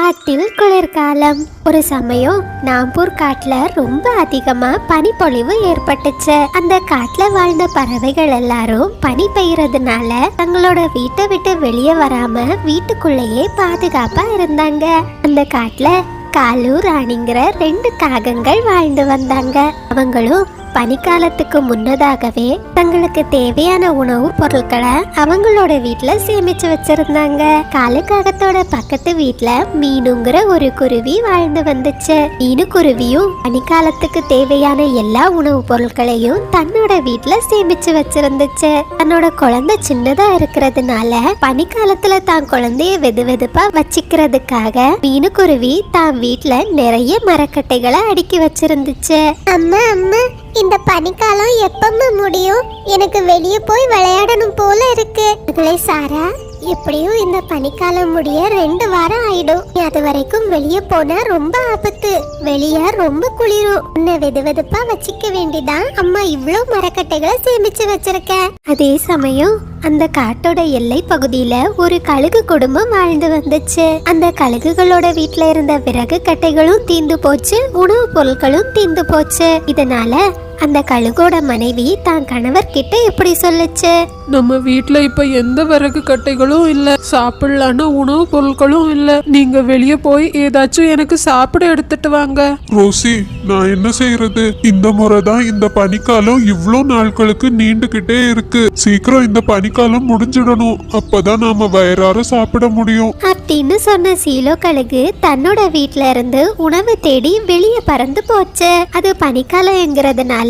காட்டில் குளிர்காலம். ஒரு சமயம் நாம்பூர் காட்டுல ரொம்ப அதிகமா பனிப்பொழிவு ஏற்பட்டுச்சு. அந்த காட்டுல வாழ்ந்த பறவைகள் எல்லாரும் பனி பெய்யறதுனால தங்களோட வீட்டை விட்டு வெளியே வராம வீட்டுக்குள்ளேயே பாதுகாப்பா இருந்தாங்க. அந்த காட்டுல காலு ராணிங்கிற 2 காகங்கள் வாழ்ந்து வந்தாங்க. அவங்களும் பனிக்காலத்துக்கு முன்னதாகவே தங்களுக்கு தேவையான உணவு பொருட்களை அவங்களோட வீட்டுல சேமிச்சு வச்சிருந்தாங்க. காலுக்காகத்தோட பக்கத்து வீட்டுல மீனுங்கிற ஒரு குருவி வாழ்ந்து வந்துச்சு. மீனு குருவியும் பனிக்காலத்துக்கு தேவையான எல்லா உணவு பொருட்களையும் தன்னோட வீட்டுல சேமிச்சு வச்சிருந்துச்சு. தன்னோட குழந்தை சின்னதா இருக்கிறதுனால பனிக்காலத்துல தான் குழந்தைய வெது வெதுப்பா வச்சுக்கிறதுக்காக மீனு குருவி தான் வீட்டுல நிறைய மரக்கட்டைகளை அடுக்கி வச்சிருந்துச்சு. அம்மா அம்மா, இந்த பனிக்காலம் எப்பமா முடியும்? எனக்கு வெளியே போய் விளையாடணும் போல இருக்கு. சாரா, எப்படியும் இந்த பனிக்காலம் முடிய 2 வாரம் ஆயிடும். அது வரைக்கும் வெளியே போனா ரொம்ப ஆபத்து. வெளியே ரொம்ப குளிரும். உன்னை வெது வெதுப்பா வச்சுக்க வேண்டிதான் அம்மா இவ்ளோ மரக்கட்டைகளை சேமிச்சு வச்சிருக்கேன். அதே சமயம் அந்த காட்டோட எல்லை பகுதியில ஒரு கழுகு குடும்பம் வாழ்ந்து வந்துச்சு. அந்த கழுகுகளோட வீட்டுல இருந்த விறகு கட்டைகளும் தீந்து போச்சு, உணவு பொருட்களும் தீந்து போச்சு. இதனால அந்த கழுகோட மனைவி தான் கணவர் கிட்ட இப்படி சொல்லுச்சு: நம்ம வீட்ல இப்ப எந்த விறகு கட்டைகளும் இல்ல, சாப்பிடலான உணவு பொருட்களும் இல்ல. நீங்க வெளியே போய் ஏதாச்சும் எனக்கு சாப்பிட எடுத்துட்டு வாங்க. ரோசி, நான் என்ன செய்யறது? இந்த முறைதான் இந்த பனிக்காலம் இவ்ளோ நாட்களுக்கு நீண்டுகிட்டே இருக்கு. சீக்கிரம் இந்த பனிக்காலம் முடிஞ்சிடணும், அப்பதான் நாம வயிறார சாப்பிட முடியும் அப்படின்னு சொன்ன சீலோ கழுகு தன்னோட வீட்டுல இருந்து உணவு தேடி வெளியே பறந்து போச்சு. அது பனிக்காலம்ங்கிறதுனால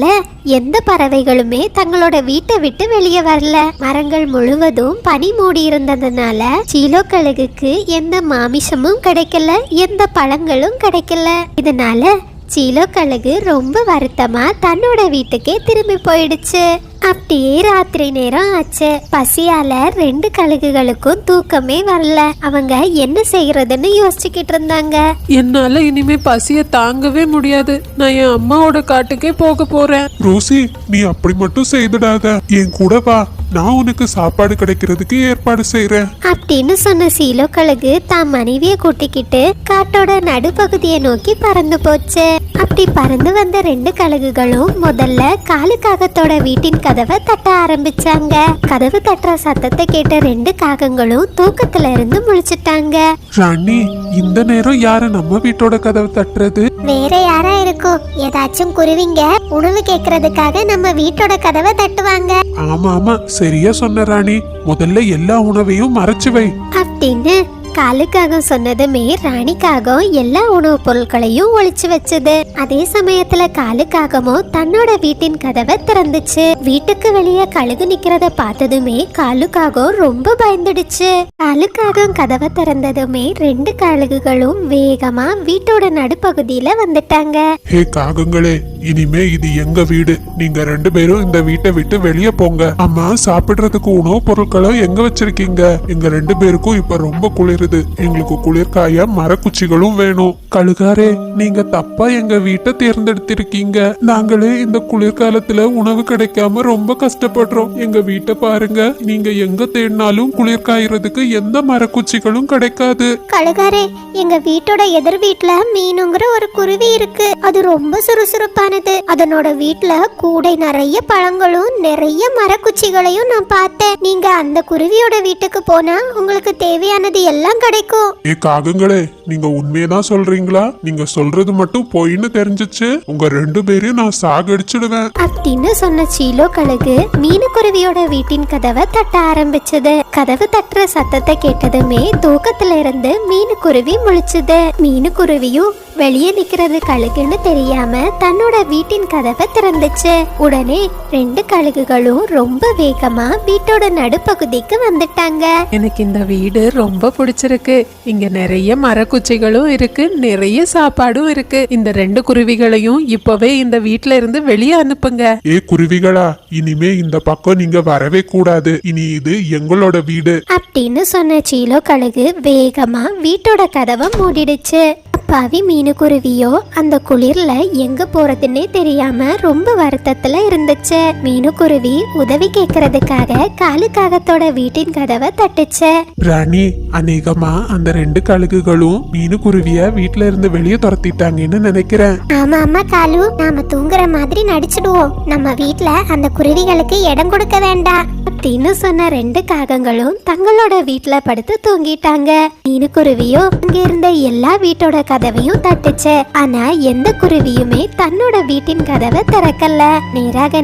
எந்த பறவைகளுமே தங்களோட வீட்டை விட்டு வெளியே வரல. மரங்கள் முழுவதும் பனி மூடி இருந்ததுனால சீலோ கழுகுக்கு எந்த மாமிசமும் கிடைக்கல, எந்த பழங்களும் கிடைக்கல. இதனால சீலோ கழுகு ரொம்ப வருத்தமா தன்னோட வீட்டுக்கே திரும்பி போயிடுச்சு. அப்படியே ராத்திரி நேரம் ஆச்சு. பசியால 2 கழுகுகளுக்கும் தூக்கமே வரல. அவங்க என்ன செய்யறதுன்னு யோசிச்சுக்கிட்டு இருந்தாங்க. என்னால இனிமே பசிய தாங்கவே முடியாது. நான் என் அம்மாவோட காட்டுக்கே போக போறேன். ரோசி, நீ அப்படி மட்டும் செய்துடாத. என் கூட வா, நான் உனக்கு சாப்பாடு கிடைக்கிறதுக்கு ஏற்பாடு செய்யறேன் அப்படின்னு சொன்ன சீலோ கழுகு தான் மனைவிய கூட்டிக்கிட்டு காட்டோட நடுப்பகுதியை நோக்கி பறந்து போச்சு. அப்படி பறந்து வந்த 2 கழுகுகளும் முதல்ல காலுக்காகத்தோட வீட்டின் கதவை தட்ட ஆரம்பிச்சாங்க. கதவு தட்டுற சத்தத்தை கேட்ட 2 காகங்களும் தூக்கத்துல இருந்து முழிச்சிட்டாங்க. ராணி, இந்த நேரம் யாரு நம்ம வீட்டோட கதவை தட்டுறது? வேற யாரா இருக்கும்? ஏதாச்சும் குருவிங்க உணவு கேக்குறதுக்காக நம்ம வீட்டோட கதவை தட்டுவாங்க. ஆமா ஆமா, சரியா சொன்ன ராணி. முதல்ல எல்லா உணவையும் மறைச்சு வை அப்படின்னு காலுக்காகம் சொன்னதுமே ராணிக்காகம் எல்லா உணவுப் பொருட்களையும் ஒளிச்சு வச்சது. அதே சமயத்துல காலுக்காகமும் தன்னோட வீட்டின் கதவை திறந்துச்சு. வீட்டுக்கு வெளியே கழுகு நிக்கிறத பார்த்ததுமே காலுக்காகம் ரொம்ப பயந்துடுச்சு. காலுக்காகம் கதவை திறந்ததுமே 2 கழுகுகளும் வேகமா வீட்டோட நடுப்பகுதியில வந்துட்டாங்க. ஹே காகங்களே, இனிமே இது எங்க வீடு. நீங்க 2 பேரும் இந்த வீட்டை விட்டு வெளியே போங்க. அம்மா, சாப்பிடுறதுக்கு உணவு பொருட்களை எங்க வச்சிருக்கீங்க? எங்க 2 பேருக்கும் இப்ப ரொம்ப குளிர். எங்களுக்கு குளிர்காய மரக்குச்சிகளும் வேணும். கழுகாரே, நீங்க தப்பா எங்க வீட்டை தேர்ந்தெடுத்திருக்கீங்க. நாங்களே இந்த குளிர்காலத்துல உணவு கிடைக்காம ரொம்ப கஷ்டப்படுறோம். எங்க வீட்டை பாருங்க. நீங்க எங்க தேடினாலும் குளிர்காயறதுக்கு எந்த மரக்குச்சிகளும் கிடைக்காது. கழுகாரே, எங்க வீட்டோட எதிர் வீட்டுல மீனுங்கிற ஒரு குருவி இருக்கு. அது ரொம்ப சுறுசுறுப்பானது. அதனோட வீட்டுல கூடை நிறைய பழங்களும் நிறைய மரக்குச்சிகளையும் நான் பார்த்தேன். நீங்க அந்த குருவியோட வீட்டுக்கு போனா உங்களுக்கு தேவையானது எல்லாம் கிடைக்கும். ஏ காகங்களே, நீங்க உண்மையதான் சொல்றீங்களா? நீங்க சொல்றது மட்டும் பொய்ன்னு தெரிஞ்சிச்சு, உங்க 2 பேரையும் நான் சாகடிச்சிடுவேன் அப்படின்னு சொன்ன சீலோ கழுகு மீனுக்குருவியோட வீட்டின் கதவை தட்ட ஆரம்பிச்சது. கதவு தட்டுற சத்தத்தை கேட்டதுமே தூக்கத்துல இருந்து மீனுக்குருவி முழிச்சுது. மீனுக்குருவியும் வெளியே நிக்கிறது கழுகுன்னு தெரியாம தன்னோட வீட்டின் கதவை திறந்துச்சு. உடனே 2 கழுகுகளும் ரொம்ப வேகமா வீட்டோட நடுப்பகுதிக்கு வந்துட்டாங்க. எனக்கு இந்த வீடு ரொம்ப பிடிச்சிருக்கு. இங்க நிறைய மரக்குச்சிகளும் இருக்கு, நிறைய சாப்பாடும் இருக்கு. இந்த 2 குருவிகளையும் இப்பவே இந்த வீட்ல இருந்து வெளியே அனுப்புங்க. ஏ குருவிகளா, இனிமே இந்த பக்கம் நீங்க வரவே கூடாது. இனி இது எங்களோட வீடு அப்படின்னு சொன்ன சீலோ கழுகு வேகமா வீட்டோட கதவை மூடிடுச்சு. அடப்பாவி மீனுக்குருவியோ அந்த குளிர்ல எங்க போறதுன்னே தெரியாம ரொம்ப வருத்தத்துல இருந்துச்சு. மீனுக்குருவி உதவி கேட்கறதுக்காக காலுக்காகத்தோட வீட்டின் கதவை தட்டுச்சு. ராணி, அநேகமா அந்த 2 கழுகுகளும் மீனுக்குருவிய வீட்ல இருந்து வெளியே துரத்திட்டாங்கன்னு நினைக்கிறேன். ஆமா ஆமா காலு, நாம தூங்குற மாதிரி நடிச்சிடுவோம். நம்ம வீட்ல அந்த குருவிகளுக்கு இடம் கொடுக்க வேண்டாம் அப்படின்னு சொன்ன 2 காகங்களும் தங்களோட வீட்டுல படுத்து தூங்கிட்டாங்க. மீனுக்குருவியோ அங்க இருந்த எல்லா வீட்டோட கதவையும் தட்டுச்சு. ஆனா எந்த குருவியுமே தன்னோட வீட்டின் கதவை திறக்கல.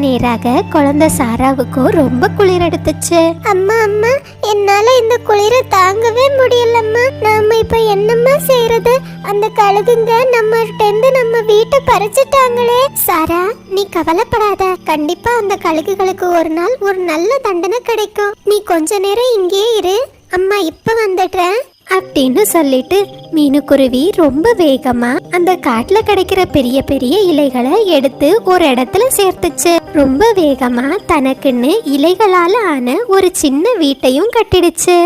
நேராக குழந்தை சாராவுக்கும் ரொம்ப குளிர் எடுத்துச்சு. அம்மா அம்மா, என்னால இந்த குளிரை தாங்கவே முடியலம்மா. நாம இப்ப என்னம்மா செய்யறது? அந்த கழுகுங்க நம்ம வீட்டை பறிச்சுட்டாங்களே. சாரா, நீ கவலைப்படாத. கண்டிப்பா அந்த கழுகுகளுக்கு ஒரு நாள் ஒரு நல்ல தண்டனை கிடைக்கும். நீ கொஞ்ச நேரம் இங்கே இரு, அம்மா இப்ப வந்துடுறேன் அப்படின்னு சொல்லிட்டு மீனுக்குருவி ரொம்ப வேகமா அந்த காட்டுல கிடைக்கிற பெரிய பெரிய இலைகளை எடுத்து ஒரு இடத்துல சேர்த்துச்சு. ரொம்ப வேகமா தனக்குன்னு இலைகளால ஆன ஒரு சின்ன வீட்டையும் கட்டிடுச்சு.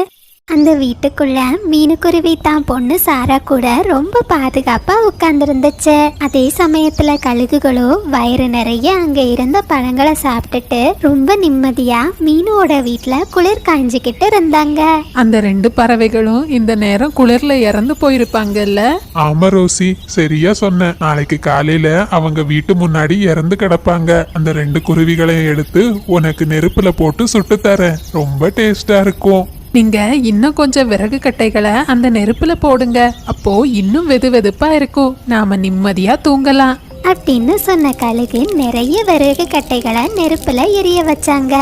அந்த வீட்டுக்குள்ள மீனுக்குருவி தான் பொண்ணு சாரா கூட ரொம்ப பாதுகாப்பா உட்கார்ந்துருந்துச்சு. அதே சமயத்துல கழுகுகளோ வயிறு நிறைய அங்க இருந்த பழங்களை சாப்பிட்டுட்டு ரொம்ப நிம்மதியா மீனோட வீட்டுல குளிர் காய்ஞ்சிக்கிட்டு இருந்தாங்க. அந்த 2 பறவைகளும் இந்த நேரம் குளிர்ல இறந்து போயிருப்பாங்கல்ல. ஆமா ரோசி, சரியா சொன்ன. நாளைக்கு காலையில அவங்க வீட்டு முன்னாடி இறந்து கிடப்பாங்க. அந்த 2 குருவிகளையும் எடுத்து உனக்கு நெருப்புல போட்டு சுட்டு தரேன். ரொம்ப டேஸ்டா இருக்கும். நீங்க இன்னும் கொஞ்சம் விறகு கட்டைகளை அந்த நெருப்புல போடுங்க. அப்போ இன்னும் வெது வெதுப்பா இருக்கும். நாம நிம்மதியா தூங்கலாம் அப்படின்னு சொன்ன கழுகு நிறைய விறகு கட்டைகளை நெருப்புல எரிய வச்சாங்க.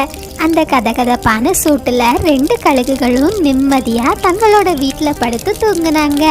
அந்த கதகதப்பான சூட்டுல 2 கழுகுகளும் நிம்மதியா தங்களோட வீட்டுல படுத்து தூங்குனாங்க.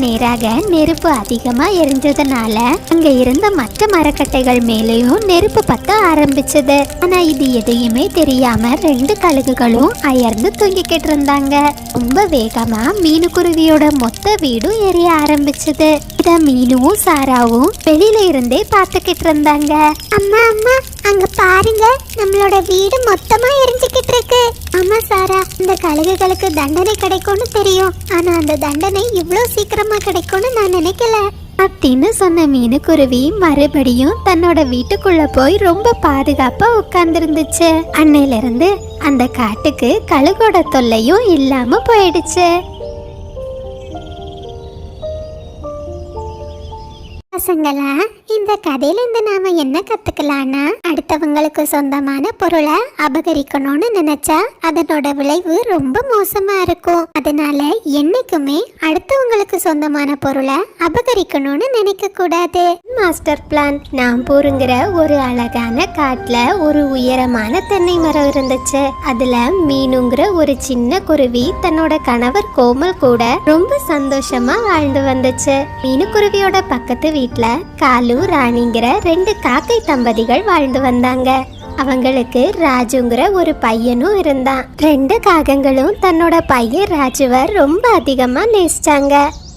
நேராக நெருப்பு அதிகமா எரிஞ்சதுனால அங்க இருந்த மற்ற மரக்கட்டைகள் மேலேயும் நெருப்பு பத்த ஆரம்பிச்சது. ஆனா இது எதையுமே தெரியாம 2 கழுகுகளும் அயர்ந்து தூங்கிக்கிட்டு இருந்தாங்க. ரொம்ப வேகமா மீனுக்குருவியோட மொத்த வீடும் எரிய ஆரம்பிச்சது. இத மீனும் சாராவும் வெளியில இருந்தே பார்த்துக்கிட்டு இருந்தாங்க. அம்மா அம்மா, அங்க பாருங்க, நம்மளோட வீடு மொத்தமா எரிஞ்சுக்கிட்டு இருக்கு. ஆமா சாரா, இந்த கழுகுகளுக்கு தண்டனை கிடைக்கும்னு தெரியும். ஆனா அந்த தண்டனை இவ்வளவு சீக்கிரமா கிடைக்கும்னு நான் நினைக்கல அப்படின்னு சொன்ன மீனுக்குருவி மறுபடியும் தன்னோட வீட்டுக்குள்ள போய் ரொம்ப பாதுகாப்பா உட்கார்ந்துருந்துச்சு. அன்னையில இருந்து அந்த காட்டுக்கு கழுகோட தொல்லையும் இல்லாம போயிடுச்சு. பசங்களா, இந்த கதையில இருந்து நாம என்ன கத்துக்கலாம்னா, அடுத்தவங்களுக்கு சொந்தமான பொருளை அபகரிக்கணும்னு நினைச்சா அதனோட விளைவு ரொம்ப மோசமா இருக்கும். அதனால என்னைக்குமே அடுத்தவங்களுக்கு சொந்தமான பொருளை அபகரிக்கணும்னு நினைக்க கூடாது. Master plan. நாம்பூருங்கிற ஒரு அழகான காட்டுல ஒரு உயரமான தென்னை மரம் இருந்துச்சு. அதுல மீனுங்கிற ஒரு சின்ன குருவி தன்னோட கணவர் கோமல் கூட ரொம்ப சந்தோஷமா வாழ்ந்து வந்துச்சு. மீனுக்குருவியோட பக்கத்து வீட்டுல காலு ராணிங்கிற 2 காக்கை தம்பதிகள் வாழ்ந்து வந்தாங்க. அவங்களுக்கு ராஜுங்கிற ஒரு பையனும் இருந்தான். 2 காகங்களும் தன்னோட பையன் ராஜுவை ரொம்ப அதிகமா நேசிச்சாங்க.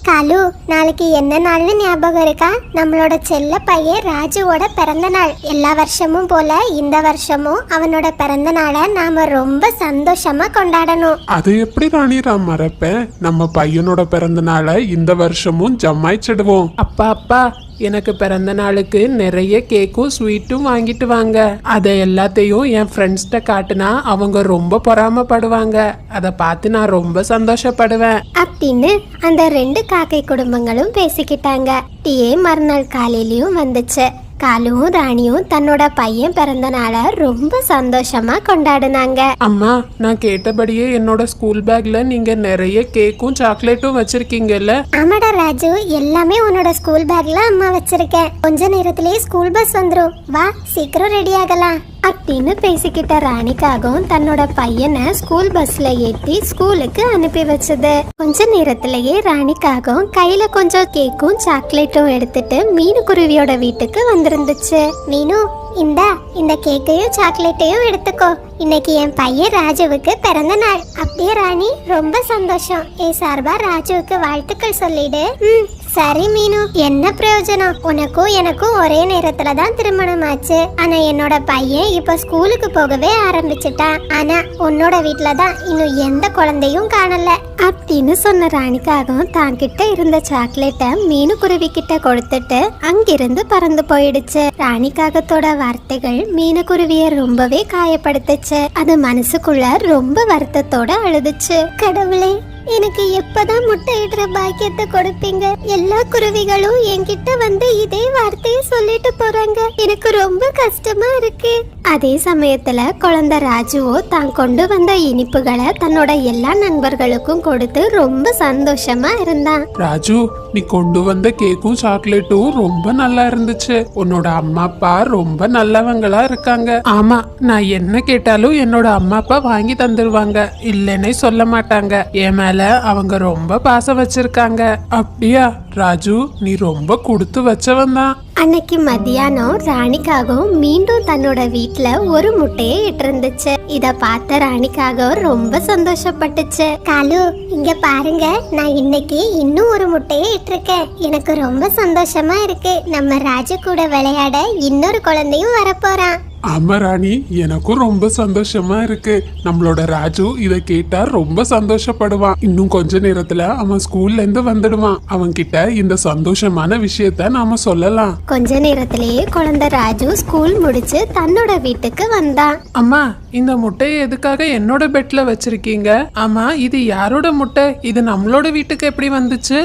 காலு, நாளைக்கு என்ன நாள்னு ஞாபகம் இருக்கா? நம்மளோட செல்ல பையன் ராஜுவோட பிறந்த நாள். எல்லா வருஷமும் போல இந்த வருஷமும் அவனோட பிறந்த நாளை நாம ரொம்ப சந்தோஷமா கொண்டாடணும். அது எப்படி ராணி நான் மறப்பேன்? நம்ம பையனோட பிறந்த நாளை இந்த வருஷமும் ஜமாய்ச்சிடுவோம். அப்பா எனக்கு பிறந்த நாளுக்கு நிறைய கேக்கும் ஸ்வீட்டும் வாங்கிட்டு வாங்க. அதை எல்லாத்தையும் என் ஃப்ரெண்ட்ஸ்கிட்ட காட்டுனா அவங்க ரொம்ப பொறாமப்படுவாங்க. அதை பார்த்து நான் ரொம்ப சந்தோஷப்படுவேன் அப்படின்னு அந்த 2 காக்கை குடும்பங்களும் பேசிக்கிட்டாங்க. டீயே மறுநாள் காலையிலயும் வந்துச்சு. காலுவும் ராணியும் தன்னோட பையன் பிறந்த நாளை ரொம்ப சந்தோஷமா கொண்டாடுனாங்க. அம்மா, நான் கேட்டபடியே என்னோட ஸ்கூல் பேக்ல நீங்க நிறைய கேக்கும் சாக்லேட்டும் வச்சிருக்கீங்கல்ல. ஆமாடா ராஜு, எல்லாமே உன்னோட ஸ்கூல் பேக்ல அம்மா வச்சிருக்கேன். கொஞ்ச நேரத்திலேயே ஸ்கூல் பஸ் வந்துரும். வா, சீக்கிரம் ரெடி ஆகலாம் அப்படின்னு பேசிக்கிட்ட ராணிக்காகவும் தன்னோட பையனை ஸ்கூல் பஸ்ல ஏற்றி ஸ்கூலுக்கு அனுப்பி வச்சது. கொஞ்ச நேரத்திலேயே ராணிக்காகவும் கையில கொஞ்சம் கேக்கும் சாக்லேட்டும் எடுத்துட்டு மீனுக்குருவியோட வீட்டுக்கு வந்திருந்துச்சு. மீனு, இந்த கேக்கையும் சாக்லேட்டையும் எடுத்துக்கோ. இன்னைக்கு என் பையன் ராஜுவுக்கு பிறந்த நாள். அப்படியே ராணி, ரொம்ப சந்தோஷம். என் சார்பா ராஜுவுக்கு வாழ்த்துக்கள் சொல்லிடு. சரி மீனு, என்ன பிரயோஜனம்? உனக்கும் எனக்கும் ஒரே நேரத்துல தான் திருமணம் ஆச்சு. ஆனா என்னோட பையன் இப்ப ஸ்கூலுக்கு போகவே ஆரம்பிச்சுட்டான். ஆனா உன்னோட வீட்டுல தான் இன்னும் எந்த குழந்தையும் காணல அப்படின்னு சொன்ன ராணிக்காகவும் தான் கிட்ட இருந்த சாக்லேட்டை மீனுக்குருவி கிட்ட கொடுத்துட்டு அங்கிருந்து பறந்து போயிடுச்சு. ராணிக்காகத்தோட வார்த்தைகள் மீனுக்குருவிய ரொம்பவே காயப்படுத்துச்சு. அது மனசுக்குள்ள ரொம்ப வருத்தத்தோட அழுதுச்சு. கடவுளே, எனக்கு எப்பதான் முட்டையிடுற பாக்கியத்தை கொடுப்பீங்க? எல்லா குருவிகளும் என்கிட்ட வந்து இதே வார்த்தையை சொல்லிட்டு போறாங்க. எனக்கு ரொம்ப கஷ்டமா இருக்கு. அதே சமயத்துல குழந்தை ராஜுவோ தான் கொண்டு வந்த இனிப்புகளை தன்னோட எல்லா நண்பர்களுக்கும் கொடுத்து ரொம்ப சந்தோஷமா இருந்தான். ராஜு, நீ கொண்டு வந்த கேக்கும் சாக்லேட்டும் ரொம்ப நல்லா இருந்துச்சு. உன்னோட அம்மா அப்பா ரொம்ப நல்லவங்களா இருக்காங்க. ஆமா, நான் என்ன கேட்டாலும் என்னோட அம்மா அப்பா வாங்கி தந்துருவாங்க, இல்லைன்னே சொல்ல மாட்டாங்க. என் மேல அவங்க ரொம்ப பாசம் வச்சிருக்காங்க. அப்படியா ராஜு, நீ ரொம்ப கொடுத்து வச்சவன் தான். அன்னைக்கு மத்தியானம் ராணிக்காகவும் மீண்டும் தன்னோட வீட்ல ஒரு முட்டையை இட்டிருந்துச்சு. இத பார்த்த ராணிக்காகவும் ரொம்ப சந்தோஷப்பட்டுச்சு. காலு, இங்க பாருங்க, நான் இன்னைக்கு இன்னும் ஒரு முட்டையை இட்டிருக்கேன். எனக்கு ரொம்ப சந்தோஷமா இருக்கு. நம்ம ராஜு கூட விளையாட இன்னொரு குழந்தையும் வரப்போறான். ஆமா ராணி, எனக்கும் ரொம்ப சந்தோஷமா இருக்கு. நம்மளோட ராஜு இத கேட்டா ரொம்ப சந்தோஷப்படுவான். இன்னும் கொஞ்ச நேரத்துல அவன் ஸ்கூல்ல இருந்து வந்துடுவான். அவன் கிட்ட இந்த சந்தோஷமான விஷயத்த நாம சொல்லலாம். கொஞ்ச நேரத்திலேயே குழந்தை ராஜு ஸ்கூல் முடிச்சு தன்னோட வீட்டுக்கு வந்தான். அம்மா, இந்த முட்டையை எதுக்காக என்னோட பெட்ல வச்சிருக்கீங்க? ஆமா, இது யாரோட முட்டை? இது நம்மளோட வீட்டுக்கு எப்படி வந்துச்சு?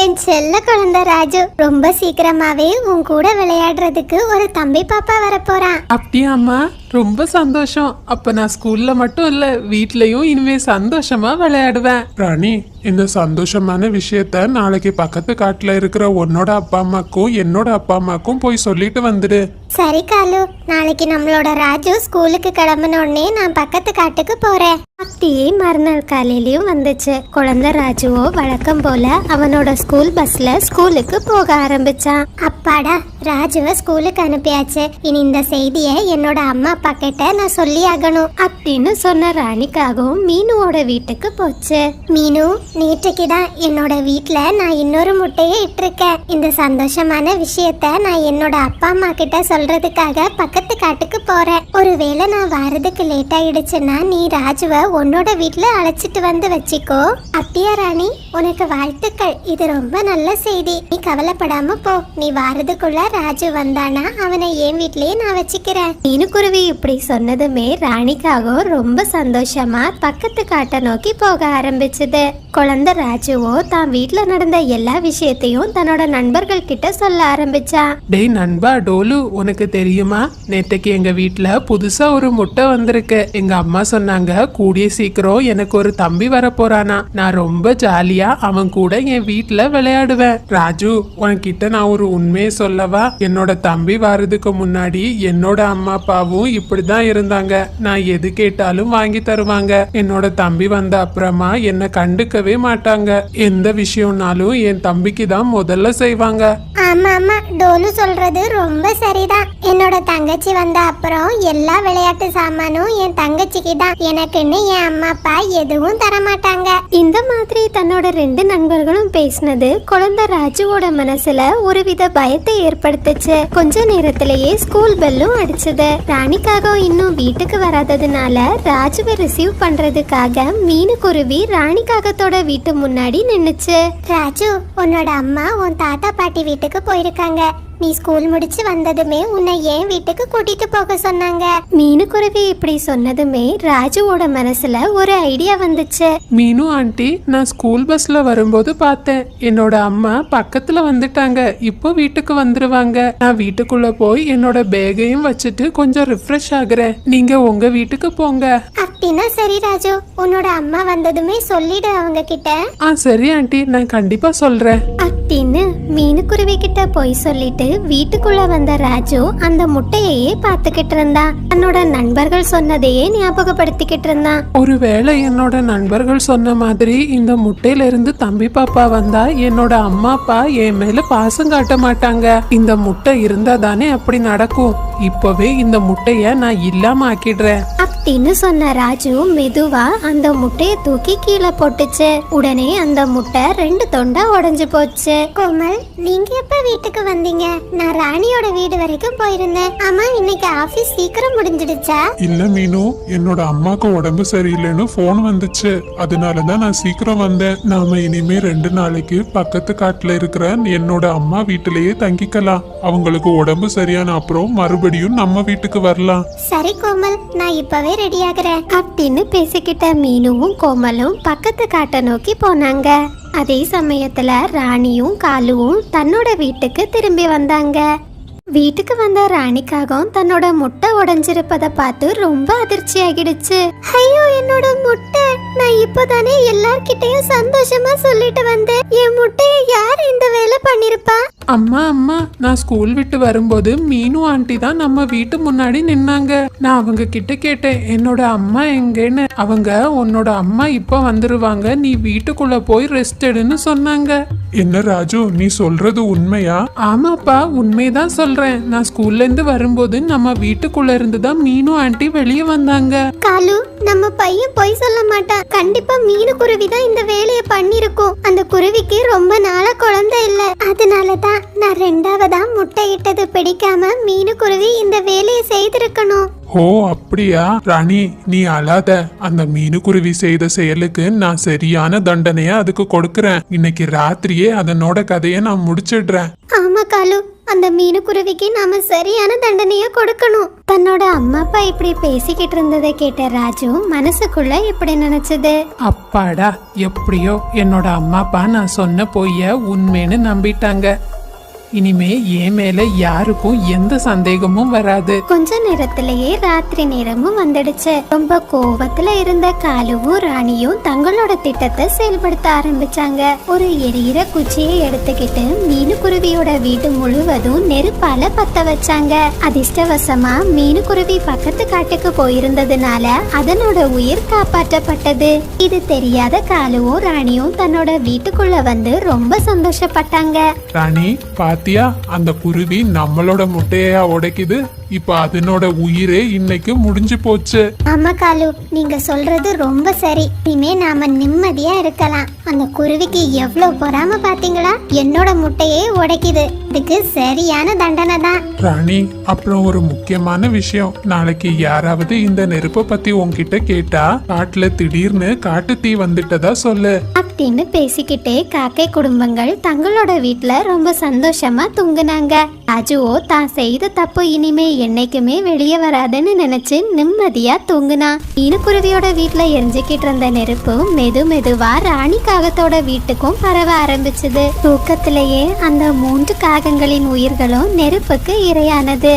என் செல்ல குழந்தை ராஜு ரொம்ப சீக்கிரமாவே உன் கூட விளையாடுறதுக்கு ஒரு தம்பி பாப்பா வரப்போறான். அப்படியா அம்மா, ரொம்ப சந்தோஷம். அப்ப நான் ஸ்கூல்ல மட்டும் இல்ல, வீட்லயும் இனிமே சந்தோஷமா விளையாடுவேன். ராணி, இந்த சந்தோஷமான விஷயத்த நாளைக்கு பக்கத்து காட்டுல இருக்கிற உன்னோட அப்பா அம்மாக்கும் என்னோட அப்பா அம்மாக்கும் போய் சொல்லிட்டு வந்துடு. சரி காலு, நாளைக்கு நம்மளோட ராஜு ஸ்கூலுக்கு கிளம்பின உடனே நான் பக்கத்து காட்டுக்கு போறேன். அப்படியே மறுநாள் காலையிலயும் வந்துச்சு. குழந்தை ராஜுவோ வழக்கம் போல அவனோட ஸ்கூல் பஸ்ல ஸ்கூலுக்கு போக ஆரம்பிச்சான். அப்பாடா, ராஜுவை ஸ்கூலுக்கு அனுப்பியாச்சு. இனி இந்த செய்தியை என்னோட அம்மா அப்பா கிட்ட நான் சொல்லி ஆகணும் அப்படின்னு சொன்ன ராணிக்காகவும் மீனுவோட வீட்டுக்கு போச்சு. மீனு, நேற்றைக்கு தான் என்னோட வீட்ல நான் இன்னொரு முட்டையை இட்டிருக்கேன். இந்த சந்தோஷமான விஷயத்த நான் என்னோட அப்பா அம்மா கிட்ட சொல்றதுக்காக பக்கத்து காட்டுக்கு போறேன். ஒருவேளை நான் வரதுக்கு லேட் ஆயிடுச்சுன்னா நீ ராஜுவை உன்னோட வீட்ல அழைச்சிட்டு வந்து வச்சுக்கோ. அப்படியா ராணி? உனக்கு வாழ்த்துக்கள். இது ரொம்ப நல்ல செய்தி. நீ கவலைப்படாம போ. நீ வாரதுக்குள்ள ராஜு வந்தானா அவனை என் வீட்லயே நான் வச்சுக்கிறேன். மீனுக்குருவி இப்படி சொன்னதுமே ராணிக்காகவும் ரொம்ப சந்தோஷமா பக்கத்து காட்டை நோக்கி போக ஆரம்பிச்சது. குழந்தை ராஜுவோ தான் வீட்ல நடந்த எல்லா விஷயத்தையும் தன்னோட நண்பர்கள் கிட்ட சொல்ல ஆரம்பிச்சான். டேய் நண்பா டோலு, உனக்கு தெரியுமா, நேற்றைக்கு எங்க வீட்ல புதுசா ஒரு முட்டை வந்திருக்கு. எங்க அம்மா சொன்னாங்க கூடிய சீக்கிரம் எனக்கு ஒரு தம்பி வர போறானா. நான் ரொம்ப ஜாலியா அவன் கூட என் வீட்ல விளையாடுவேன். ராஜு, உன்கிட்ட நான் ஒரு உண்மையை சொல்லவா? என்னோட தம்பி வர்றதுக்கு முன்னாடி என்னோட அம்மா அப்பாவும் இப்படிதான் இருந்தாங்க. நான் எது கேட்டாலும் வாங்கி தருவாங்க. என்னோட தம்பி வந்த அப்புறமா என்ன கண்டுக்கவே மாட்டாங்க. எந்த விஷயம்னாலும் என் தம்பிக்கு தான் முதல்ல செய்வாங்க. ஆமா ஆமா, டோலு சொல்றது ரொம்ப சரிதான். என்னோட தங்கச்சி வந்த அப்புறம் எல்லா விளையாட்டு சாமானும் என் தங்கச்சிக்கு தான். எனக்குன்னு என் அம்மா அப்பா எதுவும் தர மாட்டாங்க. இந்த மாதிரி தன்னோட ரெண்டு நண்பர்களும் பேசினது குழந்தை ராஜுவோட மனசுல ஒருவித பயத்தை ஏற்படுத்துச்சு. கொஞ்ச நேரத்திலேயே ஸ்கூல் பெல்லும் அடிச்சது. ராணிக்காக இன்னும் வீட்டுக்கு வராததுனால ராஜுவை ரிசீவ் பண்றதுக்காக மீனுக்குருவி ராணிக்காகத்தோட வீட்டு முன்னாடி நின்னுச்சு. ராஜு, உன்னோட அம்மா உன் தாத்தா பாட்டி வீட்டுக்கு போயிருக்காங்க. நீ ஸ்கூல் முடிச்சு வந்ததுமே உன்னை என் வீட்டுக்கு கூட்டிட்டு போக சொன்னாங்க. மீனுக்குருவி இப்படி சொன்னதுமே ராஜுவோட மனசுல ஒரு ஐடியா வந்துச்சு. மீனு ஆண்டி, நான் ஸ்கூல் பஸ்ல வரும்போது பார்த்தேன். என்னோட அம்மா பக்கத்துல வந்துட்டாங்க. இப்போ வீட்டுக்கு வந்துருவாங்க. நான் வீட்டுக்குள்ள போய் என்னோட பேகையும் வச்சுட்டு கொஞ்சம் ரிஃப்ரெஷ் ஆகுறேன். நீங்க உங்க வீட்டுக்கு போங்க. அப்படின்னா சரி ராஜு, உன்னோட அம்மா வந்ததுமே சொல்லிடு அவங்க கிட்ட. சரி ஆண்டி, நான் கண்டிப்பா சொல்றேன் அப்படின்னு மீனுக்குருவி கிட்ட போய் சொல்லிட்டு வீட்டுக்குள்ள வந்த ராஜு அந்த முட்டையையே பார்த்துக்கிட்டு இருந்தான். தன்னோட நண்பர்கள் சொன்னதையே ஞாபகப்படுத்திக்கிட்டு இருந்தான். ஒருவேளை என்னோட நண்பர்கள் சொன்ன மாதிரி இந்த முட்டையில இருந்து தம்பி பாப்பா வந்தா என்னோட அம்மா அப்பா என் மேல பாசம் காட்ட மாட்டாங்க. இந்த முட்டை இருந்தா தானே அப்படி நடக்கும். இப்பவே இந்த முட்டைய நான் இல்லாம ஆக்கிடுறேன் அப்படின்னு சொன்ன ராஜு மெதுவா அந்த முட்டைய தூக்கி கீழே போட்டுச்சு. உடனே அந்த முட்டை 2 தொண்டா உடைஞ்சு போச்சு. போச்சு. கோமல், நீங்க எப்ப வீட்டுக்கு வந்தீங்க? நான் ராணியோட வீடு வரைக்கும் போயிருந்தேன். ஆமா, இன்னைக்கு ஆபீஸ் சீக்கிரம் முடிஞ்சிடுச்சா? இல்ல மீனு, என்னோட அம்மாக்கு உடம்பு சரியில்லைன்னு போன் வந்துச்சு. அதனாலதான் நான் சீக்கிரம் வந்தேன். நாம இனிமே 2 நாளைக்கு பக்கத்து காட்டுல இருக்கிற என்னோட அம்மா வீட்டிலேயே தங்கிக்கலாம். அவங்களுக்கு உடம்பு சரியான அப்புறம் மறுபடியும் நம்ம வீட்டுக்கு வரலாம். சரி கோமல், நான் இப்பவே ரெடி ஆகுறேன் அப்படின்னு பேசிக்கிட்ட மீனுவும் கோமலும் பக்கத்து காட்டை நோக்கி போனாங்க. அதே சமயத்துல ராணியும் காலுவும் தன்னோட வீட்டுக்கு திரும்பி வந்தாங்க. வீட்டுக்கு வந்த ராணிக்காகவும் தன்னோட முட்டை உடைஞ்சிருப்பதை பார்த்து ரொம்ப அதிர்ச்சி ஆகிடுச்சு. ஐயோ, என்னோட முட்டை! நான் இப்பதானே எல்லார்கிட்டயும் சந்தோஷமா சொல்லிட்டு வந்தேன். என் முட்டையை யார் இந்த வேலை பண்ணிருப்பா? அம்மா அம்மா, நான் ஸ்கூல் விட்டு வரும்போது மீனு ஆண்டி தான் நம்ம வீட்டு முன்னாடி நின்னாங்க. நான் அவங்க கிட்ட கேட்டேன், என்னோட அம்மா எங்கன்னு. அவங்க உன்னோட அம்மா இப்போ வந்துருவாங்க, நீ வீட்டுக்குள்ள போய் ரெஸ்ட் எடுன்னு சொன்னாங்க. என்ன ராஜு, நீ சொல்றது உண்மையா? ஆமாப்பா, உண்மைதான் சொல்றேன். நான் ஸ்கூல்ல இருந்து வரும்போது நம்ம வீட்டுக்குள்ள இருந்து தான் மீனு ஆண்டி வெளியே வந்தாங்க. காலு, நம்ம பையன் பொய் சொல்ல மாட்டான். கண்டிப்பா மீனு குருவி தான் இந்த வேலையை பண்ணிருக்கும். அந்த குருவிக்கு ரொம்ப நாளா குழந்தை இல்ல. அதனாலதான் நான் 2வதா முட்டை இட்டது பிடிக்காம மீனு குருவி இந்த வேலையை செய்திருக்கணும். ஓ அப்படியா? ராணி, நீ அழாத. அந்த மீனுக்குருவி செய்த செயலுக்கு நான் சரியான தண்டனைய அதுக்கு கொடுக்கறேன். இன்னைக்கு ராத்திரியே அதனோட கதையை நான் முடிச்சிடுறேன். ஆமா காலு, அந்த மீனு குருவிக்கு நாம சரியான தண்டனைய கொடுக்கணும். தன்னோட அம்மா அப்பா இப்படி பேசிக்கிட்டு இருந்ததை கேட்ட ராஜு மனசுக்குள்ள இப்படி நினைச்சது. அப்பாடா, எப்படியோ என்னோட அம்மா அப்பா நான் சொன்ன பொய்ய உண்மைன்னு நம்பிட்டாங்க. இனிமே என் மேல யாருக்கும் எந்த சந்தேகமும் வராது. கொஞ்ச நேரத்திலேயே ராத்திரி நேரமும் வந்துடுச்சு. ரொம்ப கோவத்துல இருந்த காலுவும் ராணியும் தங்களோட திட்டத்தை செயல்படுத்த ஆரம்பிச்சாங்க. ஒரு எரியிற குச்சியை எடுத்துக்கிட்டு மீனுக்குருவியோட வீடு முழுவதும் நெருப்பால பத்த வச்சாங்க. அதிர்ஷ்டவசமா மீனுக்குருவி பக்கத்து காட்டுக்கு போயிருந்ததுனால அதனோட உயிர் காப்பாற்றப்பட்டது. இது தெரியாத காலுவும் ராணியும் தன்னோட வீட்டுக்குள்ள வந்து ரொம்ப சந்தோஷப்பட்டாங்க. ராணி, பாத்தியா? அந்த குருவி நம்மளோட முட்டையா உடைக்குது. இப்ப அதனோட உயிரே இன்னைக்கு முடிஞ்சு போச்சு. ஆமா காலு, நீங்க சொல்றது ரொம்ப சரி. இனிமே நாம நிம்மதியா இருக்கலாம். அந்த குருவிக்கு எவ்வளவு பொறாம பாத்தீங்களா? என்னோட முட்டையே உடைக்குது. இதுக்கு சரியான தண்டனை தான். ராணி, அப்புறம் ஒரு முக்கியமான விஷயம். நாளைக்கு யாராவது இந்த நெருப்பை பத்தி உன்கிட்ட கேட்டா காட்டுல திடீர்னு காட்டு தீ வந்துட்டதா சொல்லு. அப்படின்னு பேசிக்கிட்டே காக்கை குடும்பங்கள் தங்களோட வீட்டுல ரொம்ப சந்தோஷமா தூங்குனாங்க. ராஜுவோ தான் செய்த தப்பு இனிமே என்னைக்குமே வெளியே வராதுன்னு நினைச்சு நிம்மதியா தூங்குனா. மீனுக்குருவியோட வீட்டுல எரிஞ்சுக்கிட்டு இருந்த நெருப்பு மெதுவா ராணி காகத்தோட வீட்டுக்கும் பரவ ஆரம்பிச்சது. தூக்கத்திலேயே அந்த 3 காகங்களின் உயிர்களும் நெருப்புக்கு இரையானது.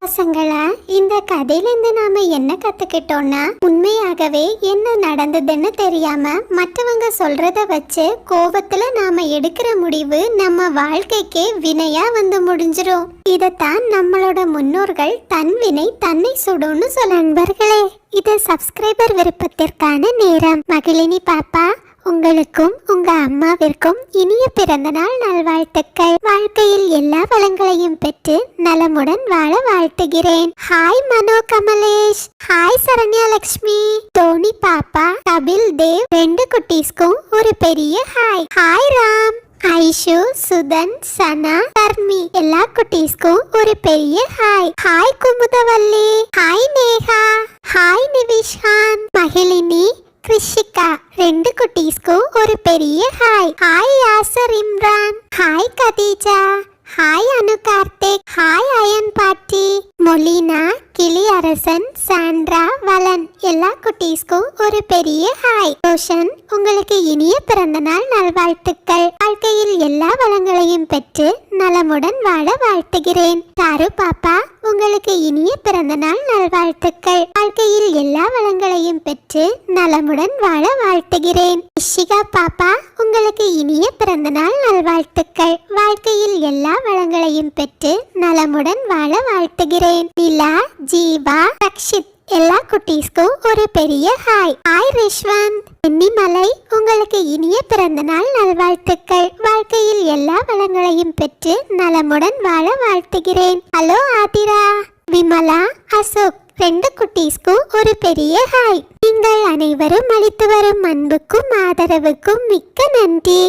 பசங்களா, இந்த கதையிலிருந்து நாம என்ன கத்துக்கிட்டோம்னா, உண்மையாகவே என்ன நடந்ததுன்னு தெரியாம மற்றவங்க சொல்றத வச்சு கோபத்துல நாம எடுக்கிற முடிவு நம்ம வாழ்க்கைக்கே வினையா வந்து முடிஞ்சிரும். இதத்தான் நம்மளோட முன்னோர்கள் தன் வினை தன்னை சுடும்னு சொல்ல. நண்பர்களே, இது சப்ஸ்கிரைபர் விருப்பத்திற்கான நேரம். மகிழினி பாப்பா, உங்களுக்கும் உங்க அம்மாவிற்கும் இனிய பிறந்த நாள் நல்வாழ்த்துக்கள். வாழ்க்கையில் எல்லா வளங்களையும் பெற்று நலமுடன் வாழ வாழ்த்துகிறேன். ஹாய் மனோ கமலேஷ், ஹாய் சரண்யா லக்ஷ்மி, டோனி பாப்பா, கபில் தேவ், 2 குட்டீஸ்க்கும் ஒரு பெரிய ஹாய். ஹாய் ராம், ஐஷு, சுதன், சனா, தர்மி, எல்லா குட்டீஸ்க்கும் ஒரு பெரிய hi. Hi Kumudhavalli, hi Neha, hi Nivishkan, Magizhini, Krishika, 2 குட்டீஸ்க்கும் ஒரு பெரிய hi. Hi Yasar Imran, hi Khadija, hi Anu Karthik, hi Ayan பாட்டி, மொலினா, கிளி அரசன், சாண்ட்ரா, வலன், எல்லா குட்டீஸ்க்கும் ஒரு பெரிய ஹாய். ரோஷன், உங்களுக்கு இனிய பிறந்த நாள் நல்வாழ்த்துக்கள். வாழ்க்கையில் எல்லா வளங்களையும் பெற்று நலமுடன் வாழ வாழ்த்துகிறேன். தாரு பாப்பா, உங்களுக்கு இனிய பிறந்த நாள் நல்வாழ்த்துக்கள். வாழ்க்கையில் எல்லா வளங்களையும் பெற்று நலமுடன் வாழ வாழ்த்துகிறேன். இஷிகா பாப்பா, உங்களுக்கு இனிய பிறந்த நாள் நல்வாழ்த்துக்கள். வாழ்க்கையில் எல்லா வளங்களையும் பெற்று நலமுடன் வாழ வாழ்த்துகிறேன். நிலா, ஜீவா, ரக்ஷித், எல்லா குட்டீஸ்க்கும் ஒரு பெரிய ஹாய். ஹாய் ரிஷ்வந்த், எண்ணிமலை, உங்களுக்கு இனிய பிறந்த நாள் நல்வாழ்த்துக்கள். வாழ்க்கையில் எல்லா வளங்களையும் பெற்று நலமுடன் வாழ வாழ்த்துகிறேன். ஹலோ ஆதிரா, விமலா, அசோக், 2 குட்டீஸ்க்கும் ஒரு பெரிய ஹாய். நீங்கள் அனைவரும் அளித்து வரும் அன்புக்கும் ஆதரவுக்கும் மிக்க நன்றி.